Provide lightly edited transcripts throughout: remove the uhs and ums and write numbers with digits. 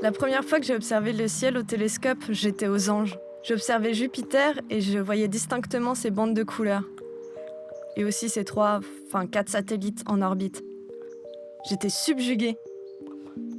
La première fois que j'ai observé le ciel au télescope, j'étais aux anges. J'observais Jupiter et je voyais distinctement ses bandes de couleurs. Et aussi ses 4 satellites en orbite. J'étais subjuguée.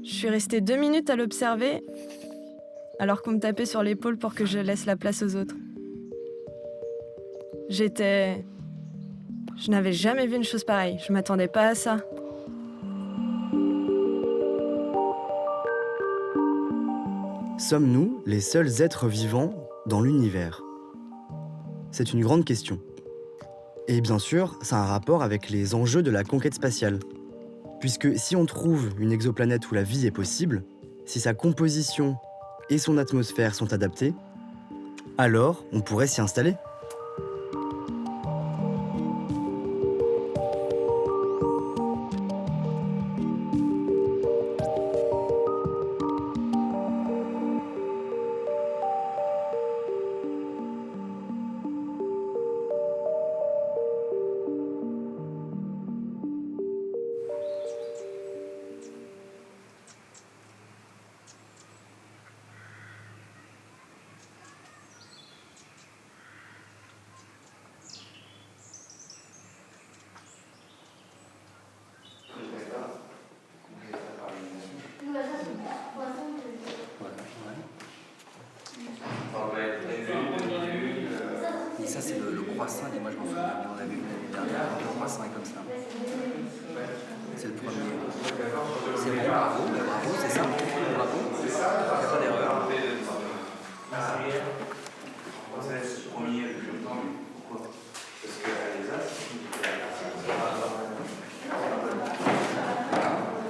Je suis restée 2 minutes à l'observer, alors qu'on me tapait sur l'épaule pour que je laisse la place aux autres. Je n'avais jamais vu une chose pareille. Je m'attendais pas à ça. Sommes-nous les seuls êtres vivants dans l'univers? C'est une grande question. Et bien sûr, ça a un rapport avec les enjeux de la conquête spatiale. Puisque si on trouve une exoplanète où la vie est possible, si sa composition et son atmosphère sont adaptées, alors on pourrait s'y installer. Et ça, c'est le croissant. Et moi, je m'en souviens, on avait vu l'année dernière, le croissant est comme ça. C'est le premier. C'est bon, bravo, c'est ça. Bravo. Il n'y a pas d'erreur. Pourquoi?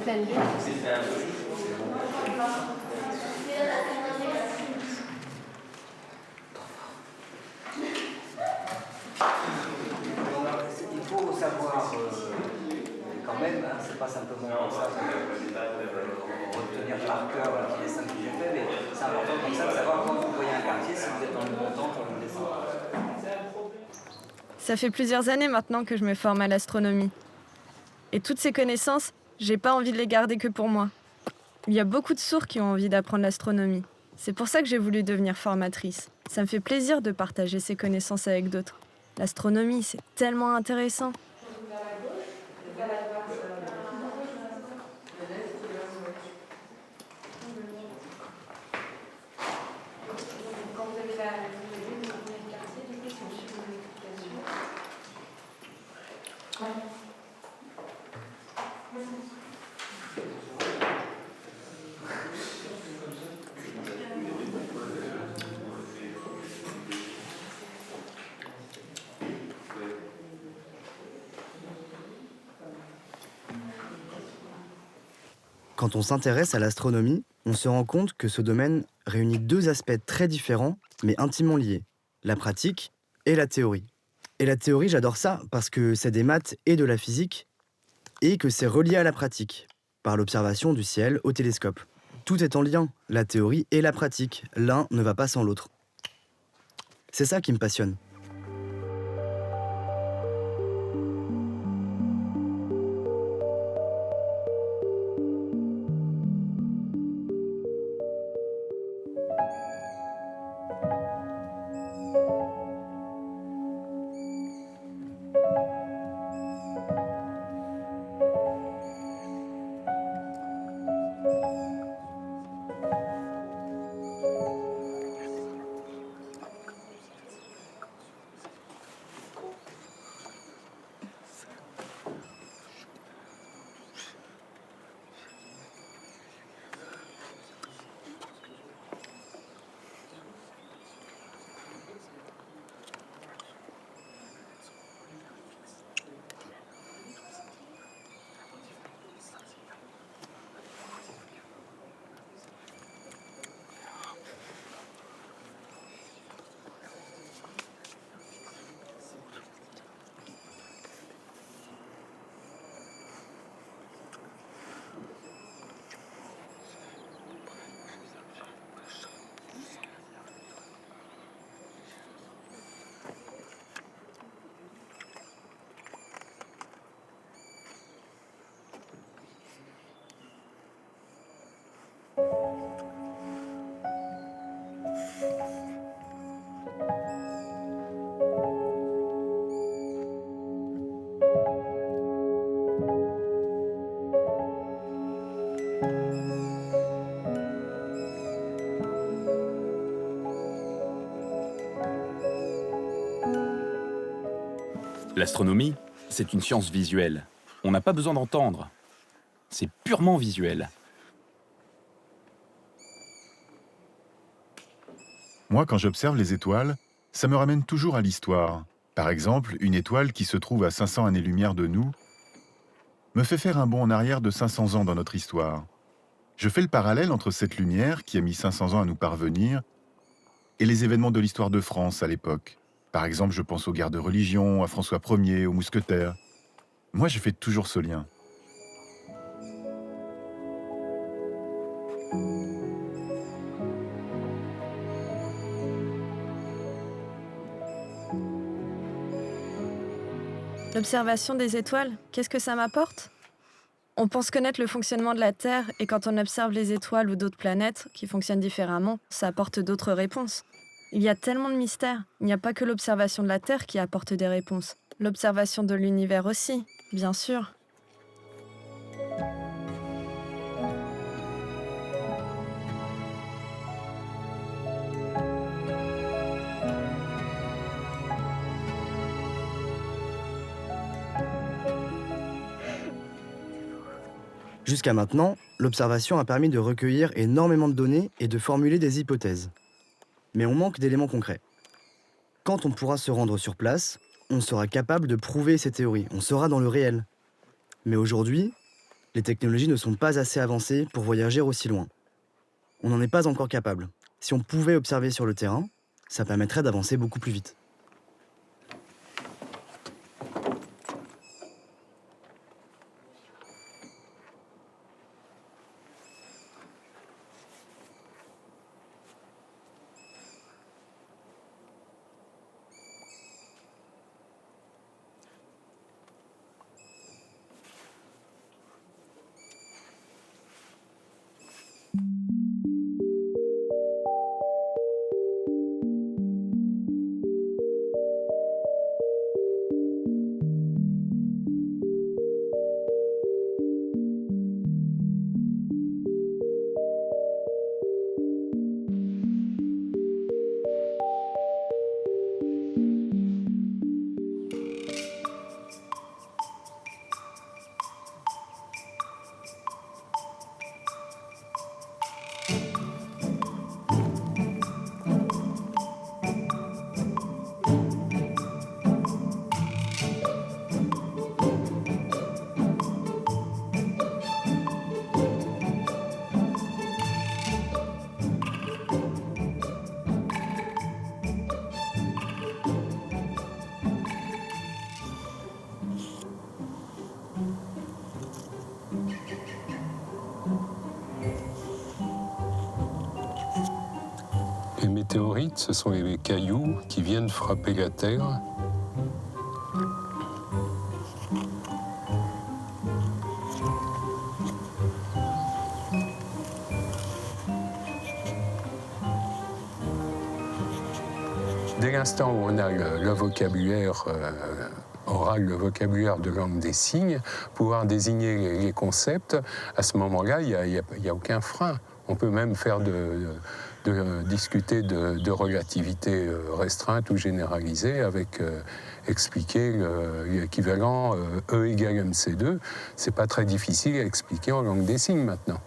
Pleine lune. Il faut savoir quand même, hein, c'est pas simplement comme ça retenir par cœur les dessins que j'ai fait, mais c'est important comme ça de savoir quand vous voyez un quartier, si vous êtes dans le montant, quand vous descendez. Ça fait plusieurs années maintenant que je me forme à l'astronomie. Et toutes ces connaissances, j'ai pas envie de les garder que pour moi. Il y a beaucoup de sourds qui ont envie d'apprendre l'astronomie. C'est pour ça que j'ai voulu devenir formatrice. Ça me fait plaisir de partager ces connaissances avec d'autres. L'astronomie, c'est tellement intéressant. Quand vous avez le quartier, du coup, c'est une chiffre de multiplication. Ouais. Quand on s'intéresse à l'astronomie, on se rend compte que ce domaine réunit deux aspects très différents, mais intimement liés, la pratique et la théorie. Et la théorie, j'adore ça parce que c'est des maths et de la physique, et que c'est relié à la pratique, par l'observation du ciel au télescope. Tout est en lien, la théorie et la pratique, l'un ne va pas sans l'autre. C'est ça qui me passionne. L'astronomie, c'est une science visuelle. On n'a pas besoin d'entendre. C'est purement visuel. Moi, quand j'observe les étoiles, ça me ramène toujours à l'histoire. Par exemple, une étoile qui se trouve à 500 années-lumière de nous me fait faire un bond en arrière de 500 ans dans notre histoire. Je fais le parallèle entre cette lumière, qui a mis 500 ans à nous parvenir, et les événements de l'histoire de France à l'époque. Par exemple, je pense aux guerres de religion, à François Ier, aux mousquetaires. Moi, je fais toujours ce lien. L'observation des étoiles, qu'est-ce que ça m'apporte? On pense connaître le fonctionnement de la Terre et quand on observe les étoiles ou d'autres planètes qui fonctionnent différemment, ça apporte d'autres réponses. Il y a tellement de mystères. Il n'y a pas que l'observation de la Terre qui apporte des réponses. L'observation de l'univers aussi, bien sûr. Jusqu'à maintenant, l'observation a permis de recueillir énormément de données et de formuler des hypothèses. Mais on manque d'éléments concrets. Quand on pourra se rendre sur place, on sera capable de prouver ces théories, on sera dans le réel. Mais aujourd'hui, les technologies ne sont pas assez avancées pour voyager aussi loin. On n'en est pas encore capable. Si on pouvait observer sur le terrain, ça permettrait d'avancer beaucoup plus vite. Les météorites, ce sont les cailloux qui viennent frapper la Terre. Dès l'instant où on a le vocabulaire oral, le vocabulaire de langue des signes, pouvoir désigner les concepts, à ce moment-là, il n'y a aucun frein. On peut même faire discuter de relativité restreinte ou généralisée avec expliquer l'équivalent E égale MC2. C'est pas très difficile à expliquer en langue des signes maintenant.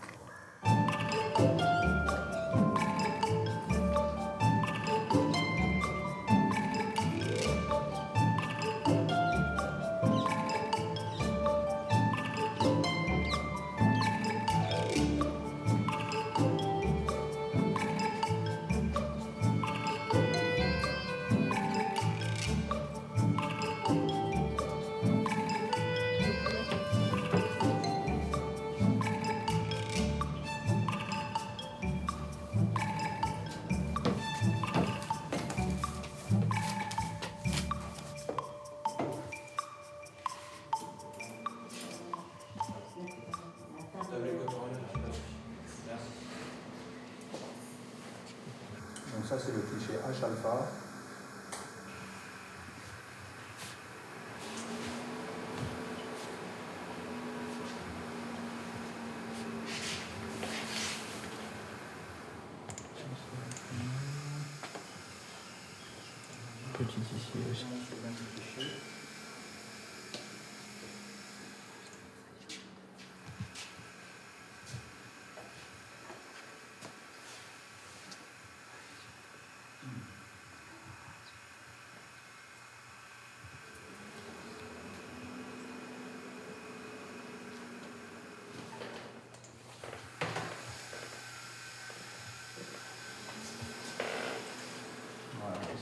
Donc ça c'est le cliché H alpha. Petit ici aussi.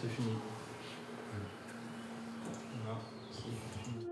c'est fini. Là, c'est fini.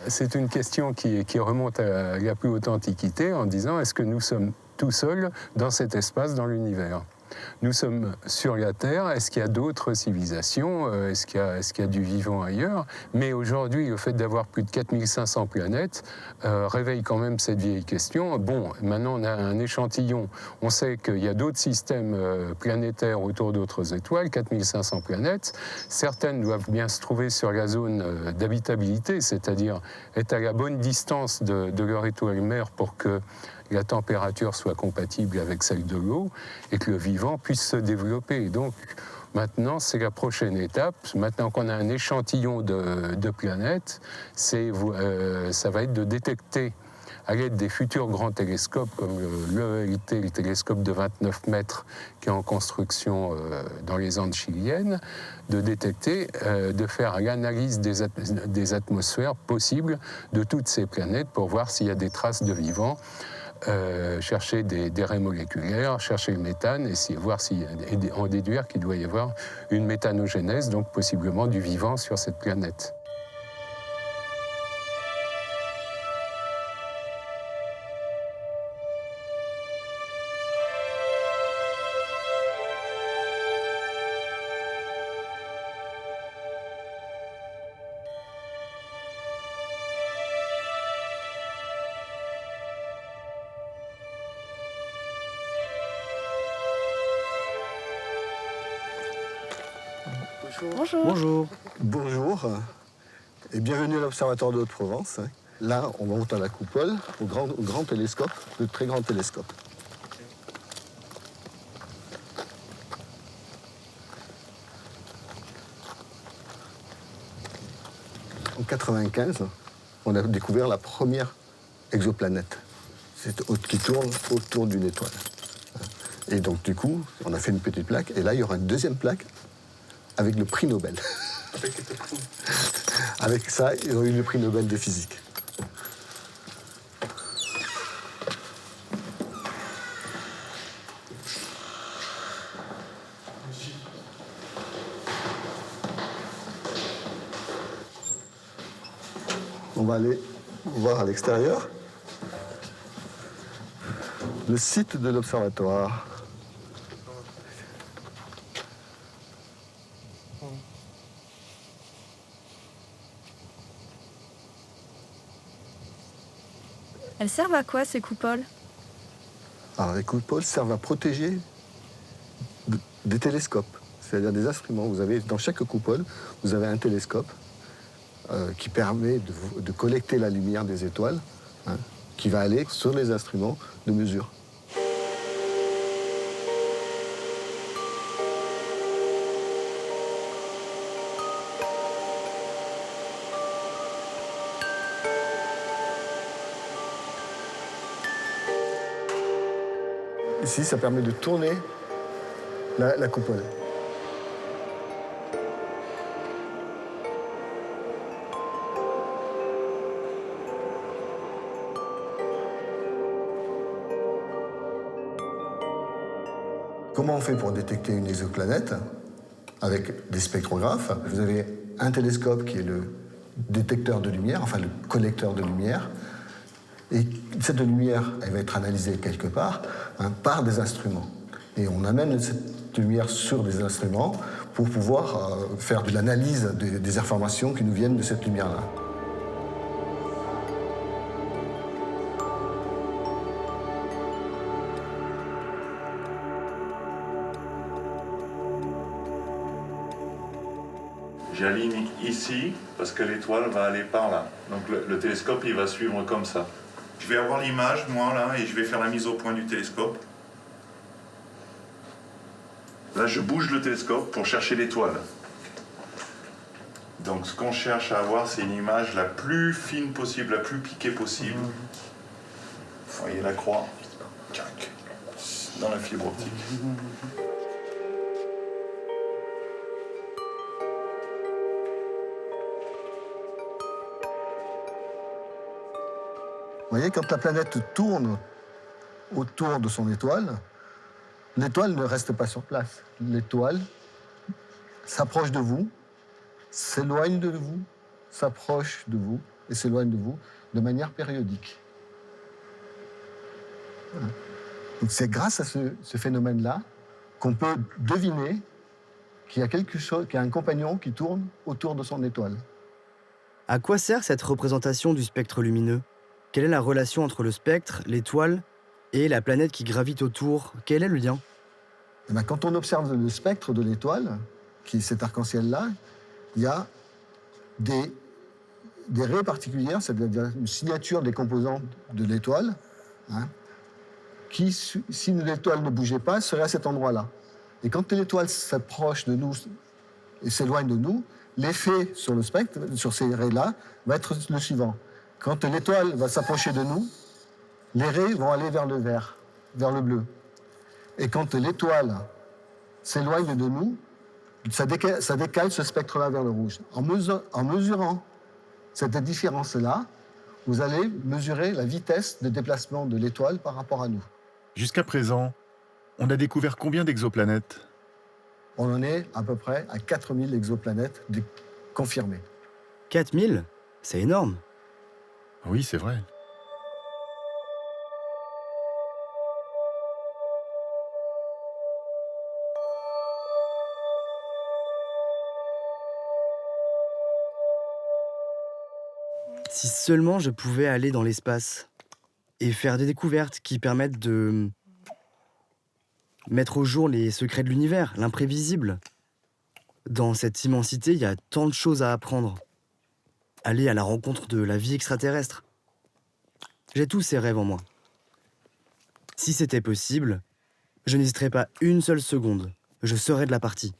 C'est une question qui remonte à la plus haute antiquité en disant est-ce que nous sommes tout seuls dans cet espace, dans l'univers ? Nous sommes sur la Terre, est-ce qu'il y a d'autres civilisations, est-ce qu'il y a du vivant ailleurs? Mais aujourd'hui, le fait d'avoir plus de 4500 planètes réveille quand même cette vieille question. Bon, maintenant on a un échantillon, on sait qu'il y a d'autres systèmes planétaires autour d'autres étoiles, 4500 planètes. Certaines doivent bien se trouver sur la zone d'habitabilité, c'est-à-dire être à la bonne distance de leur étoile mère pour que la température soit compatible avec celle de l'eau et que le vivant puisse se développer. Et donc, maintenant, c'est la prochaine étape. Maintenant qu'on a un échantillon de planètes, ça va être de détecter à l'aide des futurs grands télescopes comme l'ELT, le télescope de 29 mètres qui est en construction dans les Andes chiliennes, de détecter, de faire l'analyse des atmosphères possibles de toutes ces planètes pour voir s'il y a des traces de vivant. Chercher des raies moléculaires, chercher le méthane et voir en déduire qu'il doit y avoir une méthanogénèse, donc possiblement du vivant sur cette planète. Bonjour. Bonjour. Bonjour et bienvenue à l'Observatoire de Haute-Provence. Là, on monte à la coupole, au grand télescope, le très grand télescope. En 1995, on a découvert la première exoplanète qui tourne autour d'une étoile. Et donc, du coup, on a fait une petite plaque. Et là, il y aura une deuxième plaque avec le prix Nobel. Avec ça, ils ont eu le prix Nobel de physique. On va aller voir à l'extérieur le site de l'observatoire. Elles servent à quoi, ces coupoles? Alors, les coupoles servent à protéger des télescopes, c'est-à-dire des instruments. Vous avez, dans chaque coupole, vous avez un télescope qui permet de collecter la lumière des étoiles, hein, qui va aller sur les instruments de mesure. Ici, ça permet de tourner la coupole. Comment on fait pour détecter une exoplanète? Avec des spectrographes. Vous avez un télescope qui est le détecteur de lumière, enfin le collecteur de lumière. Et cette lumière, elle va être analysée quelque part, hein, par des instruments. Et on amène cette lumière sur des instruments pour pouvoir faire de l'analyse des informations qui nous viennent de cette lumière-là. J'aligne ici parce que l'étoile va aller par là. Donc le télescope, il va suivre comme ça. Je vais avoir l'image, moi, là, et je vais faire la mise au point du télescope. Là, je bouge le télescope pour chercher l'étoile. Donc ce qu'on cherche à avoir, c'est une image la plus fine possible, la plus piquée possible. Vous voyez la croix? Dans la fibre optique. Vous voyez, quand la planète tourne autour de son étoile, l'étoile ne reste pas sur place. L'étoile s'approche de vous, s'éloigne de vous, s'approche de vous et s'éloigne de vous de manière périodique. Voilà. Donc c'est grâce à ce phénomène-là qu'on peut deviner qu'il y a quelque chose, qu'il y a un compagnon qui tourne autour de son étoile. À quoi sert cette représentation du spectre lumineux? Quelle est la relation entre le spectre, l'étoile et la planète qui gravite autour? Quel est le lien? Et bien, quand on observe le spectre de l'étoile, qui est cet arc-en-ciel-là, il y a des raies particulières, c'est-à-dire une signature des composants de l'étoile, hein, qui, si l'étoile ne bougeait pas, serait à cet endroit-là. Et quand l'étoile s'approche de nous et s'éloigne de nous, l'effet sur le spectre, sur ces raies-là, va être le suivant. Quand l'étoile va s'approcher de nous, les raies vont aller vers le vert, vers le bleu. Et quand l'étoile s'éloigne de nous, ça décale ce spectre-là vers le rouge. En mesurant cette différence-là, vous allez mesurer la vitesse de déplacement de l'étoile par rapport à nous. Jusqu'à présent, on a découvert combien d'exoplanètes? On en est à peu près à 4000 exoplanètes confirmées. 4000? C'est énorme. Oui, c'est vrai. Si seulement je pouvais aller dans l'espace et faire des découvertes qui permettent de mettre au jour les secrets de l'univers, l'imprévisible. Dans cette immensité, il y a tant de choses à apprendre. Aller à la rencontre de la vie extraterrestre. J'ai tous ces rêves en moi. Si c'était possible, je n'hésiterais pas une seule seconde. Je serais de la partie.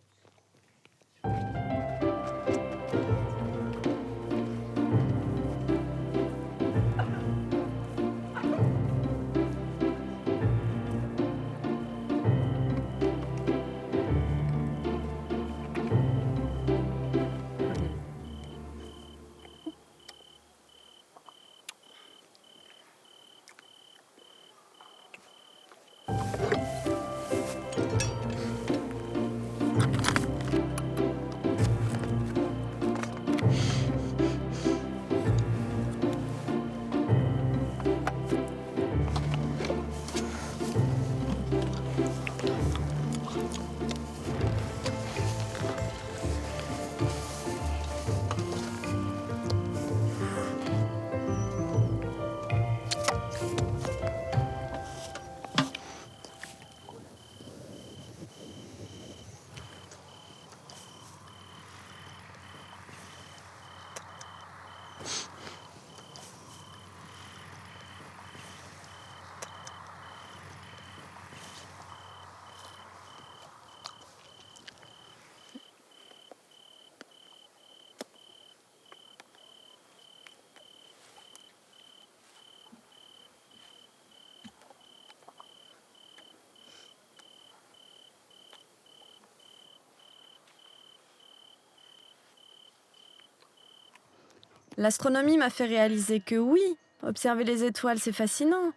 L'astronomie m'a fait réaliser que oui, observer les étoiles, c'est fascinant.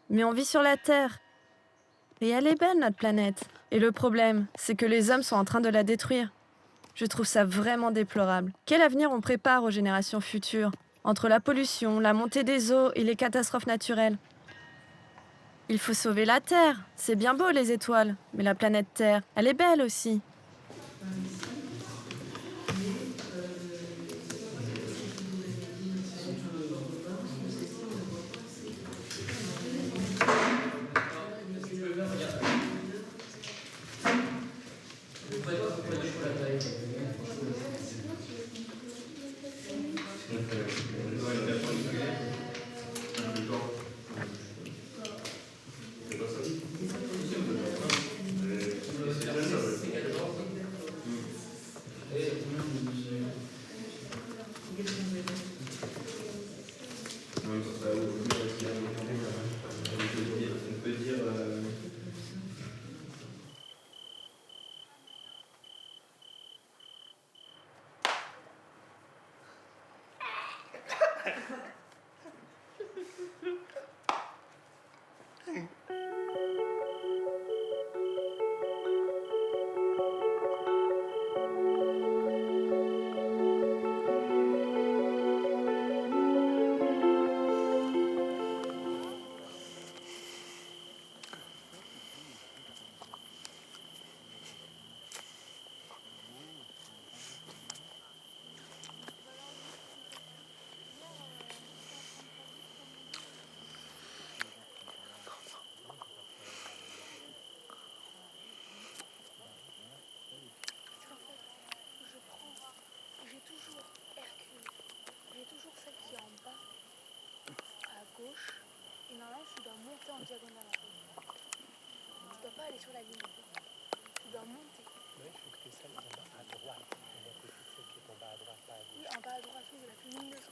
Mais on vit sur la Terre. Et elle est belle, notre planète. Et le problème, c'est que les hommes sont en train de la détruire. Je trouve ça vraiment déplorable. Quel avenir on prépare aux générations futures, entre la pollution, la montée des eaux et les catastrophes naturelles? Il faut sauver la Terre. C'est bien beau, les étoiles. Mais la planète Terre, elle est belle aussi. Et normalement, tu dois monter en diagonale en fait. Tu dois pas aller sur la ligne. Tu dois monter. Oui, il faut que tu aies celle en bas à droite. On va côté celle qui est en bas à droite, pas à gauche. Oui, en bas à droite, oui, c'est la plus lumineuse.